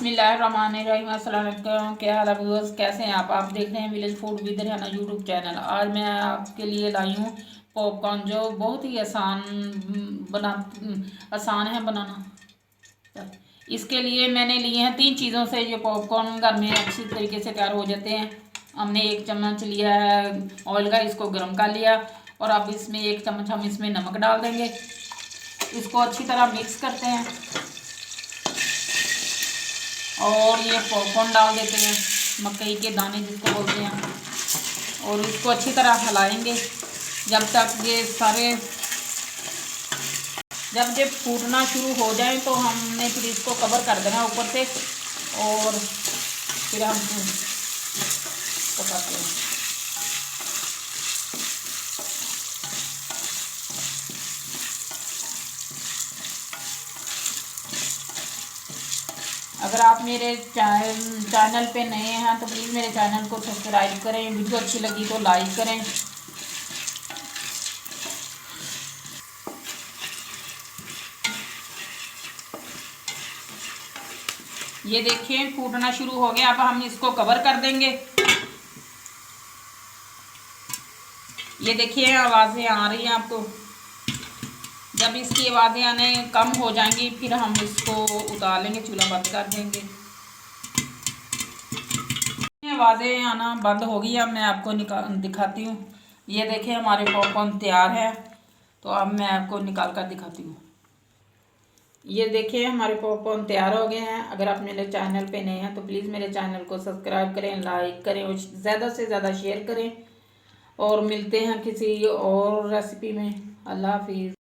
बिस्मिल्लाहिर्रहमानिर्रहीम। अस्सलाम वालेकुम। क्या हाल है व्यूअर्स, कैसे हैं आप देख रहे हैं village food with Rehana YouTube channel. आज मैं आपके लिए लाई हूँ पॉपकॉर्न, जो बहुत ही आसान है बनाना। इसके लिए मैंने लिए हैं 3 चीज़ों से ये पॉपकॉर्न घर में अच्छी तरीके से तैयार हो जाते हैं। हमने 1 चम्मच लिया है ऑयल का, इसको गर्म कर लिया और अब इसमें 1 चम्मच हम इसमें नमक डाल देंगे। इसको अच्छी तरह मिक्स करते हैं और ये पॉपकॉर्न डाल देते हैं, मकई के दाने जिसको बोलते हैं, और इसको अच्छी तरह हिलाएंगे जब ये फूटना शुरू हो जाए तो हमने फिर इसको कवर कर देना ऊपर से और फिर हम पकाते हैं। अगर आप मेरे चैनल पे नए हैं तो प्लीज़ मेरे चैनल को सब्सक्राइब करें, वीडियो अच्छी लगी तो लाइक करें। ये देखिए फूटना शुरू हो गया, अब हम इसको कवर कर देंगे। ये देखिए आवाज़ें आ रही हैं आपको। जब इसकी आवाज़ें आने कम हो जाएंगी फिर हम इसको उतार लेंगे, चूल्हा बंद कर देंगे। आवाज़ें आना बंद हो गई, अब मैं आपको दिखाती हूँ। ये देखिए हमारे पॉपकॉर्न तैयार है, तो अब मैं आपको निकाल कर दिखाती हूँ। ये देखिए हमारे पॉपकॉर्न तैयार हो गए हैं। अगर आप मेरे चैनल पे नए हैं तो प्लीज़ मेरे चैनल को सब्सक्राइब करें, लाइक करें और ज़्यादा से ज़्यादा शेयर करें। और मिलते हैं किसी और रेसिपी में। अल्लाह हाफिज़।